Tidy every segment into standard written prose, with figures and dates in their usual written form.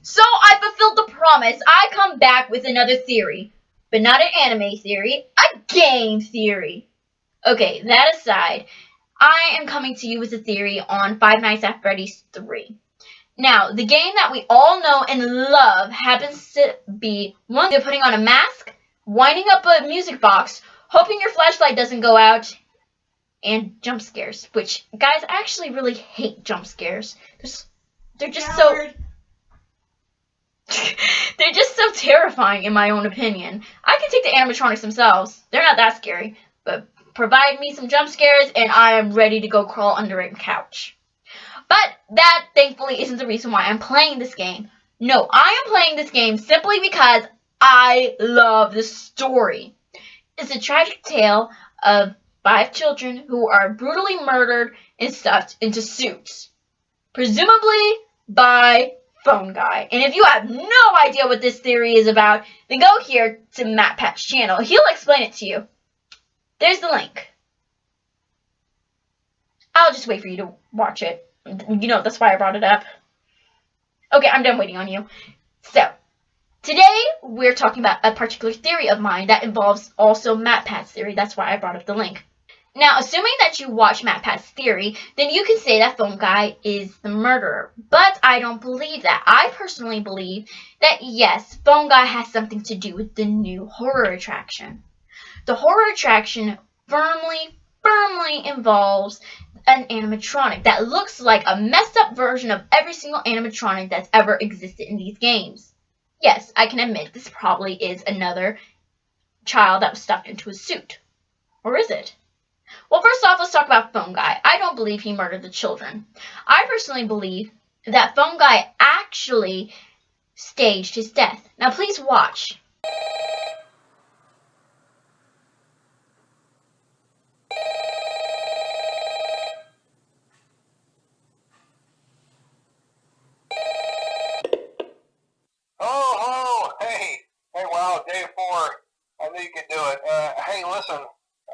So I fulfilled the promise. I come back with another theory. But not an anime theory, a game theory. Okay, that aside, I am coming to you with a theory on Five Nights at Freddy's 3. Now, the game that we all know and love happens to be one you're putting on a mask, winding up a music box, hoping your flashlight doesn't go out, and jump scares. Which, guys, I actually really hate jump scares. They're just so... They're just so terrifying in my own opinion. I can take the animatronics themselves. They're not that scary. But provide me some jump scares and I am ready to go crawl under a couch. But that, thankfully, isn't the reason why I'm playing this game. No, I am playing this game simply because I love the story. It's a tragic tale of 5 children who are brutally murdered and stuffed into suits. Presumably by Phone Guy. And if you have no idea what this theory is about, then go here to MatPat's channel. He'll explain it to you. There's the link. I'll just wait for you to watch it. You know, that's why I brought it up. Okay, I'm done waiting on you. So, today we're talking about a particular theory of mine that involves also MatPat's theory. That's why I brought up the link. Now, assuming that you watch MatPat's theory, then you can say that Phone Guy is the murderer. But I don't believe that. I personally believe that, yes, Phone Guy has something to do with the new horror attraction. The horror attraction firmly involves an animatronic that looks like a messed up version of every single animatronic that's ever existed in these games. Yes, I can admit this probably is another child that was stuffed into a suit. Or is it? Well, first off, let's talk about Phone Guy. I don't believe he murdered the children. I personally believe that Phone Guy actually staged his death. Now, please watch. Oh, hey, wow, day 4. I knew you could do it. Hey, listen.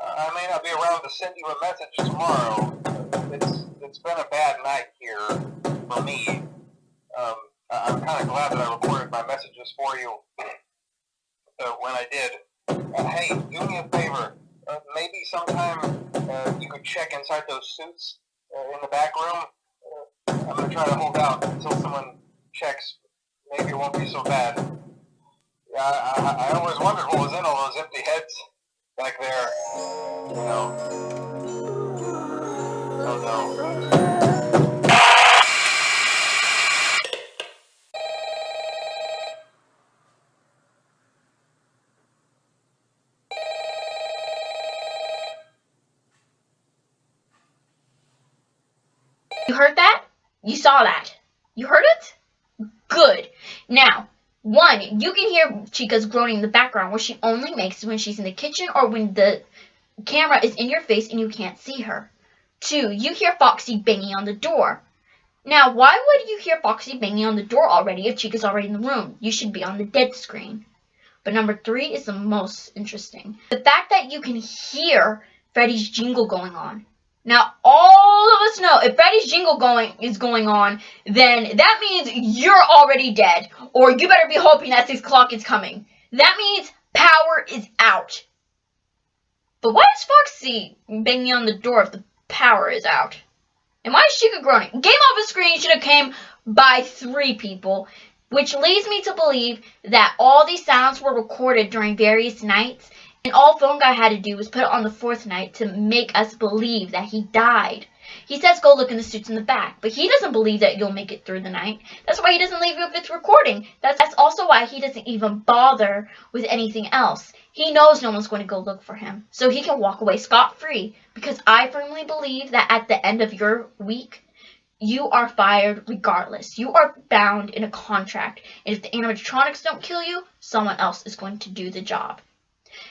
I may not be around to send you a message tomorrow. It's been a bad night here for me. I'm kind of glad that I recorded my messages for you when I did. Hey, do me a favor. Maybe sometime you could check inside those suits in the back room. I'm going to try to hold out until someone checks. Maybe it won't be so bad. Yeah, I always wondered what was in all those empty heads back there. You know. Oh no. You heard that? You saw that? You heard it? Good. Now, 1, you can hear Chica's groaning in the background, where she only makes when she's in the kitchen or when the camera is in your face and you can't see her. 2, you hear Foxy banging on the door. Now, why would you hear Foxy banging on the door already if Chica's already in the room? You should be on the dead screen. But number 3 is the most interesting. The fact that you can hear Freddy's jingle going on. Now, all of us know if Freddy's jingle is going on, then that means you're already dead. Or you better be hoping that 6 o'clock is coming. That means power is out. But why is Foxy banging on the door if the power is out? And why is Chica groaning? Game over screen should have came by 3 people. Which leads me to believe that all these sounds were recorded during various nights. And all Phone Guy had to do was put it on the 4th night to make us believe that he died. He says go look in the suits in the back, but he doesn't believe that you'll make it through the night. That's why he doesn't leave you if it's recording. That's also why he doesn't even bother with anything else. He knows no one's going to go look for him, so he can walk away scot-free. Because I firmly believe that at the end of your week, you are fired regardless. You are bound in a contract, and if the animatronics don't kill you, someone else is going to do the job.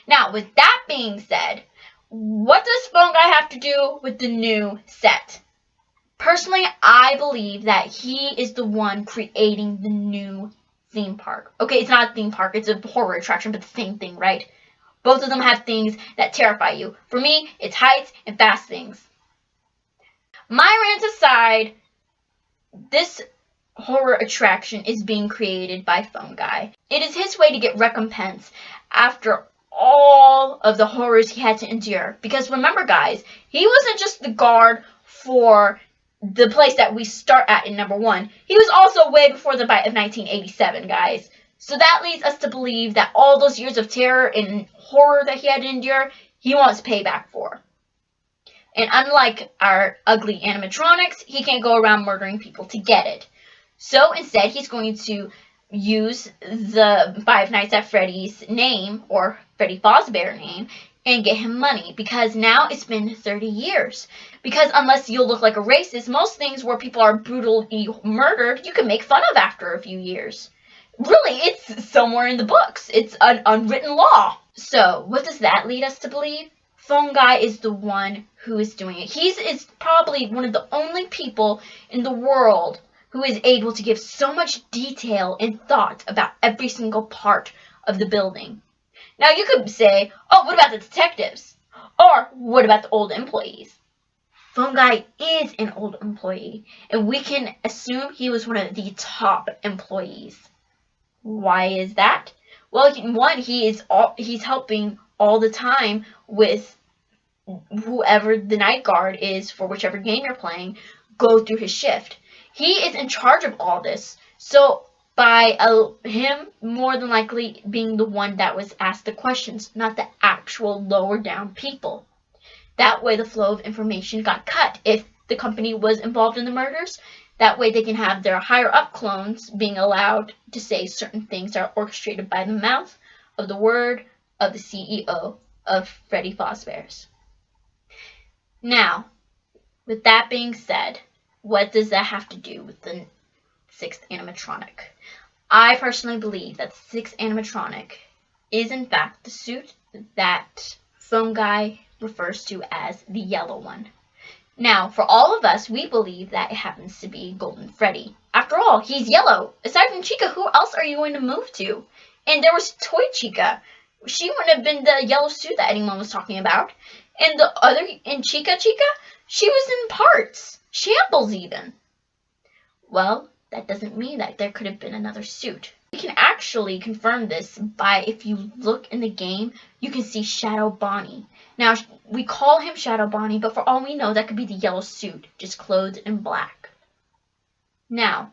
Now, with that being said, what does Phone Guy have to do with the new set? Personally, I believe that he is the one creating the new theme park. Okay, it's not a theme park, it's a horror attraction, but the same thing, right? Both of them have things that terrify you. For me, it's heights and fast things. My rant aside, this horror attraction is being created by Phone Guy. It is his way to get recompense after all of the horrors he had to endure. Because remember, guys, he wasn't just the guard for the place that we start at in number 1. He was also way before the bite of 1987, guys. So that leads us to believe that all those years of terror and horror that he had to endure, he wants payback for. And unlike our ugly animatronics, he can't go around murdering people to get it. So instead, he's going to use the Five Nights at Freddy's name, or Freddy Fazbear name, and get him money. Because now it's been 30 years. Because unless you'll look like a racist, most things where people are brutally murdered, you can make fun of after a few years. Really, it's somewhere in the books. It's an unwritten law. So, what does that lead us to believe? Phone Guy is the one who is doing it. He is probably one of the only people in the world who is able to give so much detail and thought about every single part of the building. Now, you could say, oh, what about the detectives? Or, what about the old employees? Phone Guy is an old employee, and we can assume he was one of the top employees. Why is that? Well, one, he's helping all the time with whoever the night guard is for whichever game you're playing, go through his shift. He is in charge of all this. So by him more than likely being the one that was asked the questions, not the actual lower down people. That way the flow of information got cut. If the company was involved in the murders, that way they can have their higher up clones being allowed to say certain things that are orchestrated by the mouth of the word of the CEO of Freddy Fazbear's. Now, with that being said, what does that have to do with the 6th animatronic? I personally believe that the 6th animatronic is in fact the suit that Phone Guy refers to as the yellow one. Now, for all of us, we believe that it happens to be Golden Freddy. After all, he's yellow. Aside from Chica, who else are you going to move to? And there was Toy Chica. She wouldn't have been the yellow suit that anyone was talking about. And the other, in Chica, she was in parts. Shambles even. Well, that doesn't mean that there could have been another suit. We can actually confirm this by, if you look in the game, you can see Shadow Bonnie. Now, we call him Shadow Bonnie, but for all we know, that could be the yellow suit, just clothed in black. Now,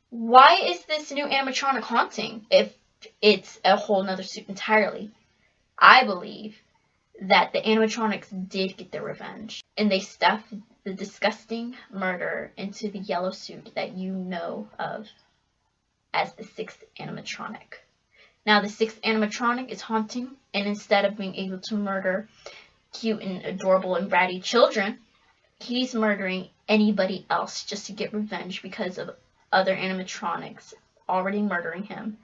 why is this new animatronic haunting if it's a whole nother suit entirely? I believe that the animatronics did get their revenge, and they stuffed the disgusting murder into the yellow suit that you know of as the 6th animatronic. Now, the 6th animatronic is haunting, and instead of being able to murder cute and adorable and bratty children, he's murdering anybody else just to get revenge because of other animatronics already murdering him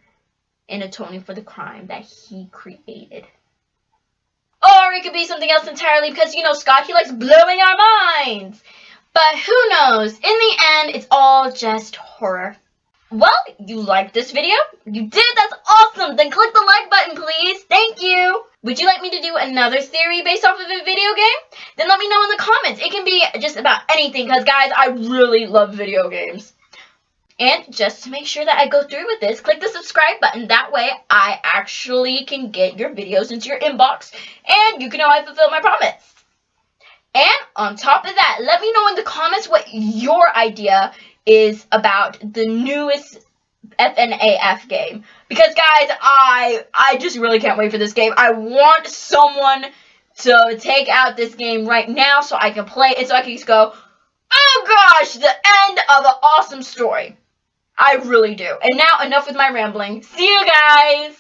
and atoning for the crime that he created. Or it could be something else entirely because, you know, Scott, he likes blowing our minds. But who knows? In the end, it's all just horror. Well, you liked this video? You did? That's awesome! Then click the like button, please. Thank you! Would you like me to do another theory based off of a video game? Then let me know in the comments. It can be just about anything because, guys, I really love video games. And just to make sure that I go through with this, click the subscribe button. That way, I actually can get your videos into your inbox, and you can know I fulfilled my promise. And on top of that, let me know in the comments what your idea is about the newest FNAF game. Because, guys, I just really can't wait for this game. I want someone to take out this game right now so I can play it, so I can just go, oh gosh, the end of an awesome story. I really do. And now, enough with my rambling. See you guys!